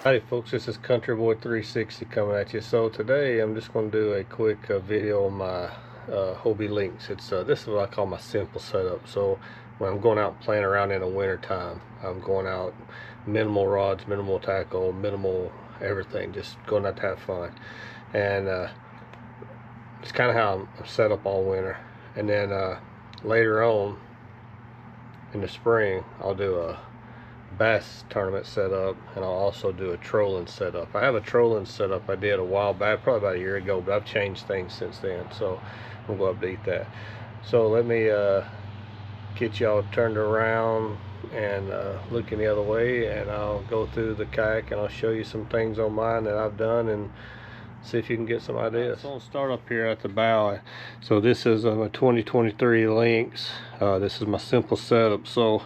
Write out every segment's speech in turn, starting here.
Howdy folks, this is Country Boy 360 coming at you. So today I'm just going to do a quick video on my Hobie Lynx. This is what I call my simple setup. So when I'm going out playing around in the winter time, I'm going out minimal rods, minimal tackle, minimal everything, just going out to have fun. And it's kind of how I'm set up all winter. And then later on in the spring I'll do a bass tournament setup, and I'll also do a trolling setup. I have a trolling setup I did a while back, probably about a year ago, but I've changed things since then, so I'm going to update that. So let me get y'all turned around and looking the other way, and I'll go through the kayak and I'll show you some things on mine that I've done and see if you can get some ideas. So I'll start up here at the bow. So this is a 2023 Lynx. This is my simple setup. So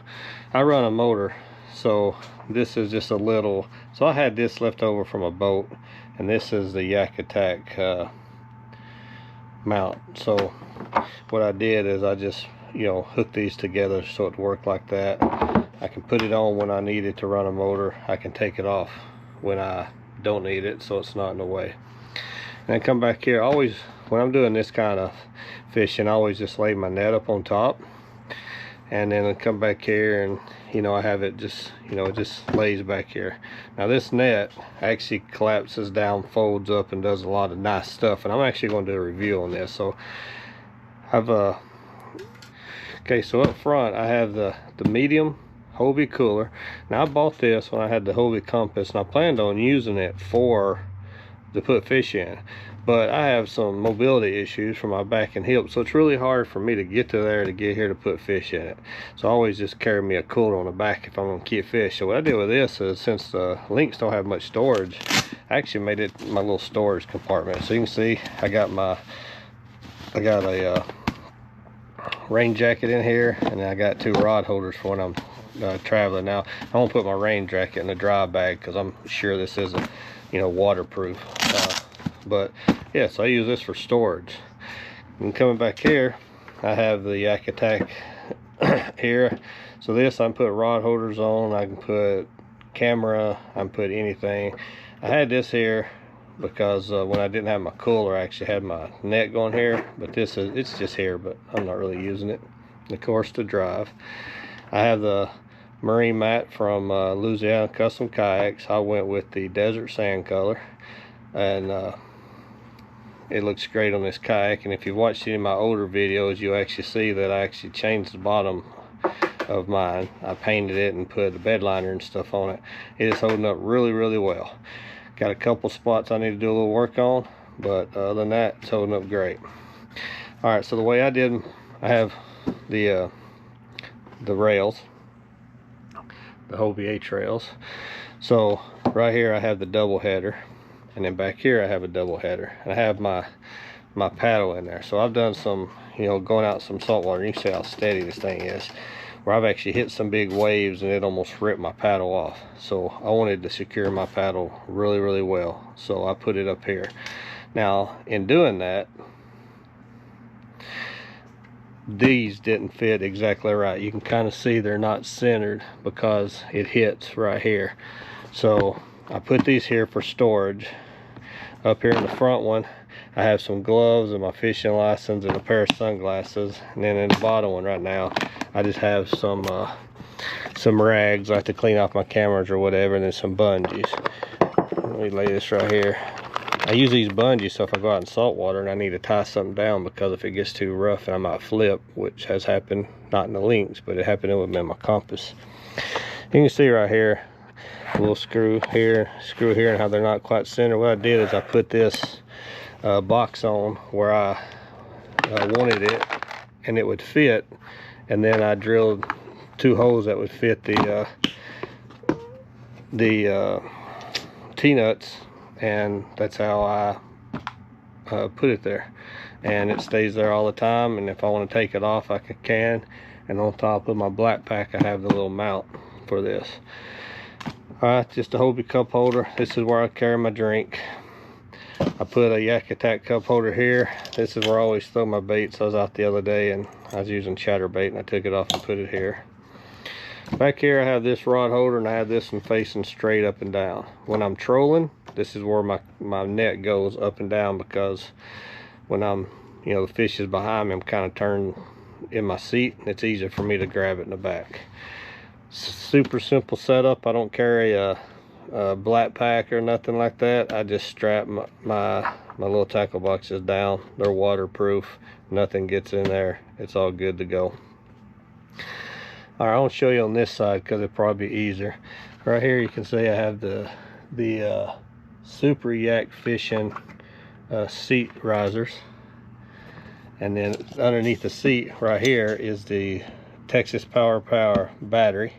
I run a motor. So this is just a little, so I had this left over from a boat, and this is the YakRods mount. So what I did is I just, hooked these together so it worked like that. I can put it on when I need it to run a motor. I can take it off when I don't need it, so it's not in the way. And then come back here. Always, when I'm doing this kind of fishing, I always just lay my net up on top, and then I come back here and I have it just, it just lays back here. Now this net actually collapses down, folds up, and does a lot of nice stuff, and I'm actually going to do a review on this. So I've okay, so up front I have the medium Hobie cooler. Now I bought this when I had the Hobie compass, and I planned on using it to put fish in, but I have some mobility issues for my back and hip, so it's really hard for me to get to there to get here to put fish in it. So I always just carry me a cooler on the back if I'm going to keep fish. So what I did with this is, since the Lynx don't have much storage, I actually made it my little storage compartment. So you can see I got a rain jacket in here, and then I got 2 rod holders for when I'm traveling. Now I won't put my rain jacket in the dry bag because I'm sure this isn't waterproof, but yeah, so I use this for storage. And coming back here, I have the YakRods here. So this, I can put rod holders on, I can put camera, I can put anything. I had this here because when I didn't have my cooler, I actually had my net going here, but it's just here, but I'm not really using it. And of course, to drive, I have the marine mat from Louisiana Custom Kayaks. I went with the desert sand color, and it looks great on this kayak. And if you watched any of my older videos, you actually see that I actually changed the bottom of mine. I painted it and put a bed liner and stuff on it. It is holding up really, really well. Got a couple spots I need to do a little work on, but other than that, it's holding up great. All right, so the way I did, I have the rails, the Hobie H rails. So right here I have the double header, and then back here I have a double header, and I have my paddle in there. So I've done some, going out some salt water. You can see how steady this thing is, where I've actually hit some big waves and it almost ripped my paddle off. So I wanted to secure my paddle really, really well, so I put it up here. Now in doing that, these didn't fit exactly right. You can kind of see they're not centered because it hits right here. So I put these here for storage. Up here in the front one, I have some gloves and my fishing license and a pair of sunglasses. And then in the bottom one right now, I just have some rags like to clean off my cameras or whatever, and then some bungees. Let me lay this right here. I use these bungees so if I go out in salt water and I need to tie something down, because if it gets too rough and I might flip, which has happened, not in the Lynx, but it happened with me in my compass. You can see right here, a little screw here, and how they're not quite centered. What I did is I put this box on where I wanted it, and it would fit, and then I drilled 2 holes that would fit the T-nuts, and that's how I put it there, and it stays there all the time. And if I want to take it off, I can. And on top of my black pack, I have the little mount for this. Alright, just a Hobie cup holder. This is where I carry my drink. I put a YakRods cup holder here. This is where I always throw my baits. I was out the other day and I was using chatterbait, and I took it off and put it here. Back here I have this rod holder, and I have this one facing straight up and down. When I'm trolling, this is where my net goes up and down, because when I'm, you know, the fish is behind me, I'm kind of turned in my seat, and it's easier for me to grab it in the back. Super simple setup. I don't carry a black pack or nothing like that. I just strap my little tackle boxes down. They're waterproof, nothing gets in there, it's all good to go. All right, I want to show you on this side because it'll probably be easier. Right here you can see I have the Super Yak Fishing seat risers, and then underneath the seat right here is the Texas Power battery.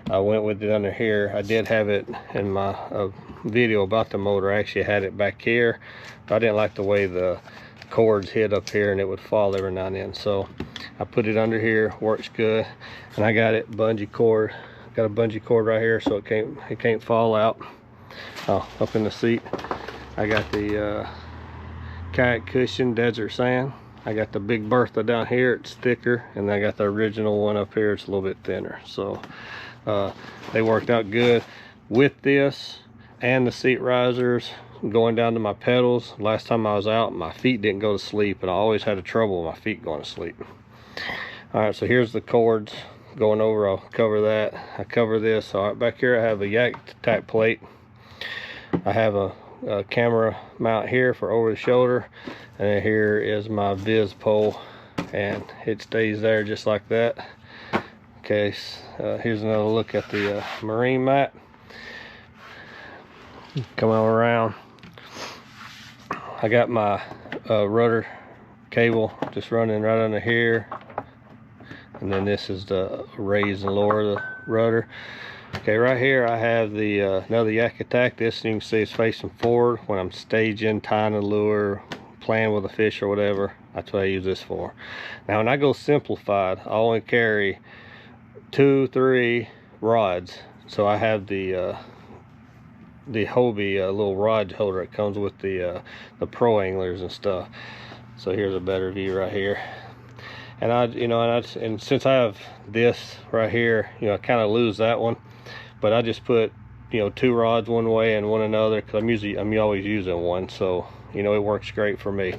I went with it under here. I did have it in my video about the motor. I actually had it back here, but I didn't like the way the cords hit up here and it would fall every now and then, so I put it under here. Works good. And I got it bungee cord, got a bungee cord right here so it can't fall out. Oh, up in the seat I got the Kayak cushion desert sand. I got the big Bertha down here, it's thicker, and I got the original one up here, it's a little bit thinner. So they worked out good with this and the seat risers going down to my pedals. Last time I was out, my feet didn't go to sleep, and I always had a trouble with my feet going to sleep. All right, so here's the cords going over. I'll cover that. I cover this. All right, back here I have a YakRods plate. I have a camera mount here for over the shoulder, and then here is my Viz pole, and it stays there just like that. Okay, here's another look at the marine mat. Come on around. I got my rudder cable just running right under here, and then this is the raise and lower the rudder. Okay, right here I have the another Yak Attack. This, you can see, it's facing forward when I'm staging, tying a lure, playing with a fish or whatever. That's what I use this for. Now when I go simplified, I only carry 2-3 rods. So I have the Hobie little rod holder. It comes with the pro anglers and stuff. So here's a better view right here. And and since I have this right here, you know, I kind of lose that one, but I just put, you know, 2 rods one way and one another, because I'm always using one, so you know it works great for me.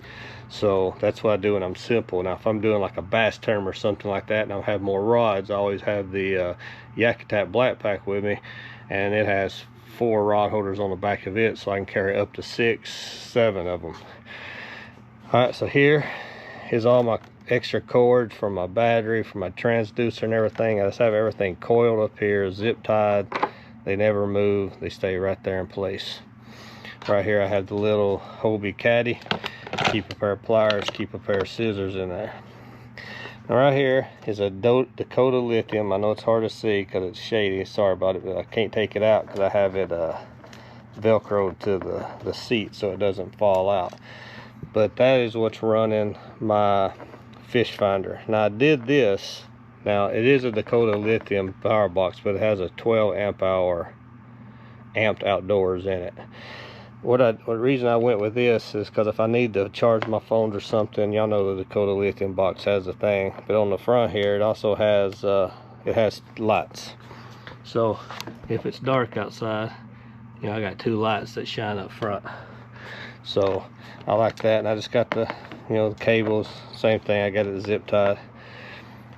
So that's what I do when I'm simple. Now if I'm doing like a bass tournament or something like that and I have more rods, I always have the YakRods black pack with me, and it has 4 rod holders on the back of it, so I can carry up to 6-7 of them. All right, so here is all my extra cords for my battery, for my transducer and everything. I just have everything coiled up here, zip tied. They never move, they stay right there in place. Right here I have the little Hobie caddy. Keep a pair of pliers, keep a pair of scissors in there. Now right here is a Dakota Lithium. I know it's hard to see because it's shady, sorry about it, but I can't take it out because I have it velcroed to the seat so it doesn't fall out. But that is what's running my fish finder. Now I did this. Now it is a Dakota Lithium power box, but it has a 12 amp hour amped outdoors in it. What reason I went with this is because if I need to charge my phones or something, y'all know the Dakota Lithium box has a thing, but on the front here it also has lights. So if it's dark outside, you know, I got 2 lights that shine up front. So I like that, and I just got the, you know, the cables, same thing, I got it zip tied.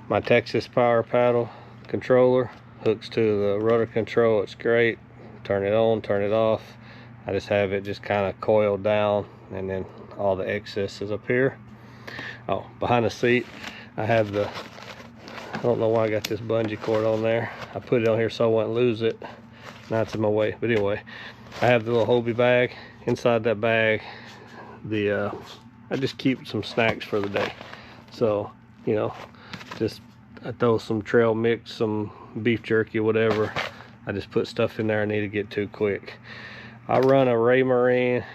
My Texas Power paddle controller hooks to the rudder control. It's great. Turn it on, turn it off. I just have it just kind of coiled down, and then all the excess is up here. Oh, behind the seat I have the, I don't know why I got this bungee cord on there. I put it on here so I wouldn't lose it. Now it's in my way, but anyway, I have the little Hobie bag. Inside that bag, I just keep some snacks for the day. So, you know, just I throw some trail mix, some beef jerky, whatever. I just put stuff in there I need to get to quick. I run a Raymarine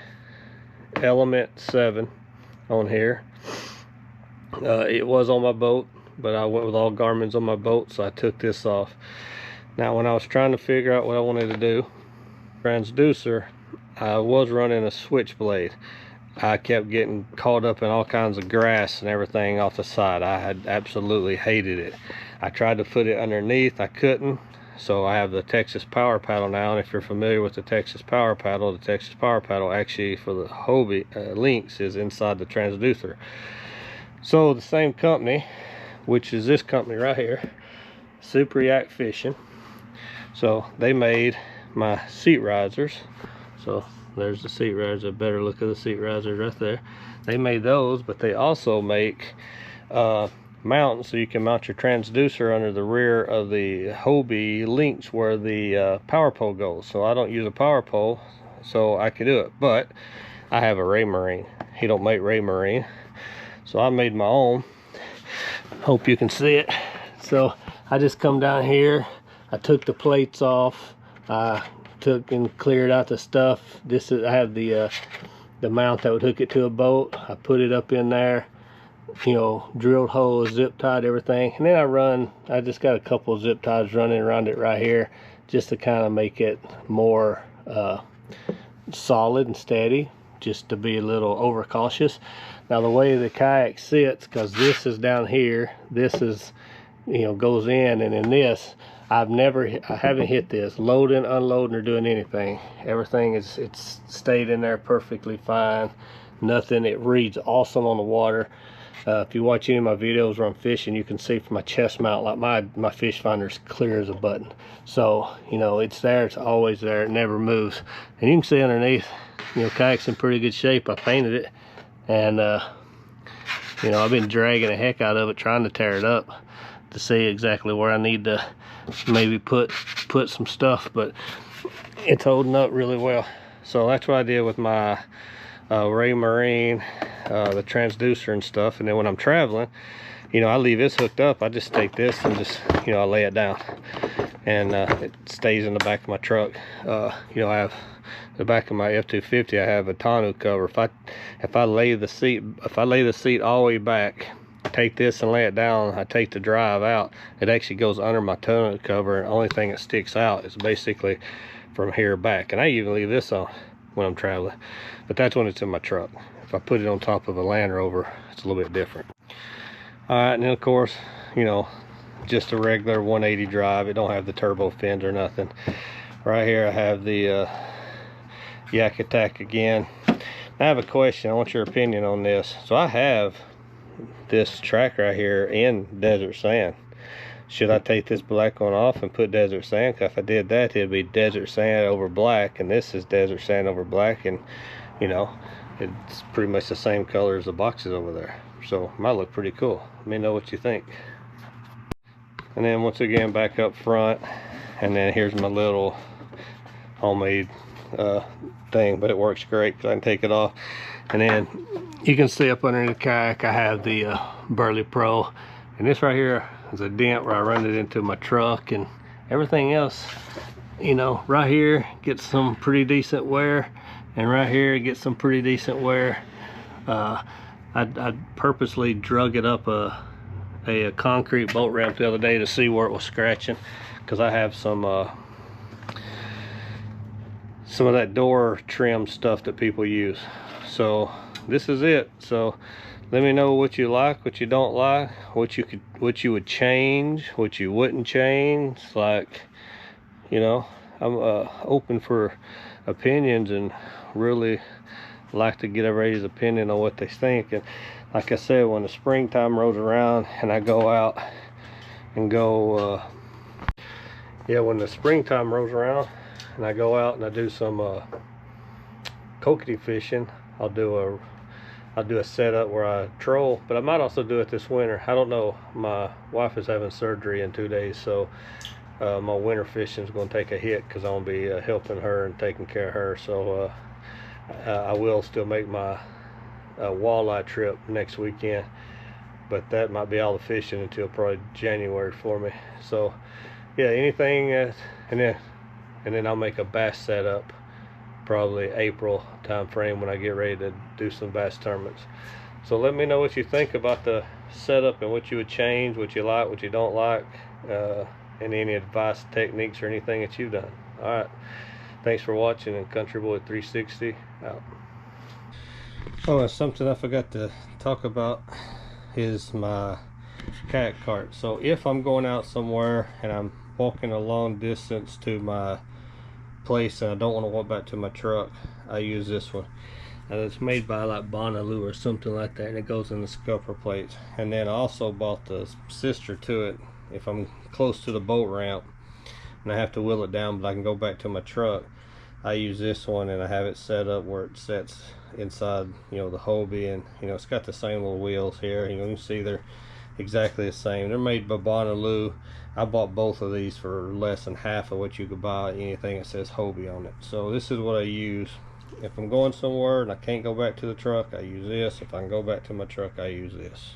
Element 7 on here. It was on my boat, but I went with all Garmin's on my boat, so I took this off. Now when I was trying to figure out what I wanted to do, transducer, I was running a switchblade. I kept getting caught up in all kinds of grass and everything off the side. I had absolutely hated it. I tried to put it underneath, I couldn't. So I have the Texas power paddle now, and if you're familiar with the Texas power paddle actually for the Hobie Lynx is inside the transducer. So the same company, which is this company right here, Super Yak Fishing. So they made my seat risers. So there's the seat riser, a better look of the seat risers right there. They made those, but they also make mounts so you can mount your transducer under the rear of the Hobie Lynx where the power pole goes. So I don't use a power pole, so I can do it. But I have a Raymarine. He don't make Raymarine, so I made my own. Hope you can see it. So I just come down here, I took the plates off, I took and cleared out the stuff. This is, I have the mount that would hook it to a boat. I put it up in there, you know, drilled holes, zip tied everything, and then I just got a couple of zip ties running around it right here just to kind of make it more solid and steady, just to be a little overcautious. Now the way the kayak sits, because this is down here, this is, you know, goes in, and in this I haven't hit this loading, unloading, or doing anything. Everything is, it's stayed in there perfectly fine. Nothing. It reads awesome on the water. If you watch any of my videos where I'm fishing, you can see from my chest mount, like my fish finder is clear as a button. So, you know, it's there, it's always there, it never moves. And you can see underneath, you know, kayak's in pretty good shape. I painted it, and you know, I've been dragging the heck out of it trying to tear it up to see exactly where I need to maybe put some stuff, but it's holding up really well. So that's what I did with my Raymarine, the transducer and stuff. And then when I'm traveling, you know, I leave this hooked up. I just take this and just, you know, I lay it down, and it stays in the back of my truck. You know, I have the back of my F250, I have a tonneau cover. If I lay the seat all the way back, take this and lay it down, I take the drive out, it actually goes under my tonneau cover, and the only thing that sticks out is basically from here back. And I even leave this on when I'm traveling, but that's when it's in my truck. If I put it on top of a Land Rover, it's a little bit different. All right, and then of course, you know, just a regular 180 drive. It don't have the turbo fins or nothing. Right here I have the YakRods again. I have a question. I want your opinion on this. So I have this track right here in desert sand. Should I take this black one off and put desert sand? Because if I did that, it'd be desert sand over black, and this is desert sand over black, and you know, it's pretty much the same color as the boxes over there. So it might look pretty cool. Let me know what you think. And then once again, back up front, and then here's my little homemade thing, but it works great because I can take it off. And then you can see up under the kayak I have the Burley Pro, and this right here is a dent where I run it into my truck, and everything else, you know, right here gets some pretty decent wear, and right here gets some pretty decent wear. I purposely drug it up a concrete boat ramp the other day to see where it was scratching, because I have some of that door trim stuff that people use. So this is it. So let me know what you like, what you don't like, what you would change, what you wouldn't change. Like, you know, I'm open for opinions, and really like to get everybody's opinion on what they think. And like I said, when the springtime rolls around and I go out and go when the springtime rolls around and I go out and I do some kokanee fishing, I'll do a setup where I troll, but I might also do it this winter. I don't know. My wife is having surgery in 2 days, so my winter fishing is going to take a hit because I'm going to be helping her and taking care of her. So I will still make my walleye trip next weekend, but that might be all the fishing until probably January for me. So yeah, anything, and then I'll make a bass setup probably April time frame when I get ready to do some bass tournaments. So let me know what you think about the setup and what you would change, what you like, what you don't like, and any advice, techniques, or anything that you've done. All right, thanks for watching, and Country Boy 360 out. Oh, and something I forgot to talk about is my kayak cart. So if I'm going out somewhere and I'm walking a long distance to my place and I don't want to walk back to my truck, I use this one. And it's made by like Bonnaroo or something like that, and it goes in the scupper plates. And then I also bought the sister to it if I'm close to the boat ramp and I have to wheel it down but I can go back to my truck. I use this one and I have it set up where it sets inside, you know, the Hobie, and you know, it's got the same little wheels here. You know, you can see they're exactly the same. They're made by Bonnaroo. I bought both of these for less than half of what you could buy anything that says Hobie on it. So this is what I use. If I'm going somewhere and I can't go back to the truck, I use this. If I can go back to my truck, I use this.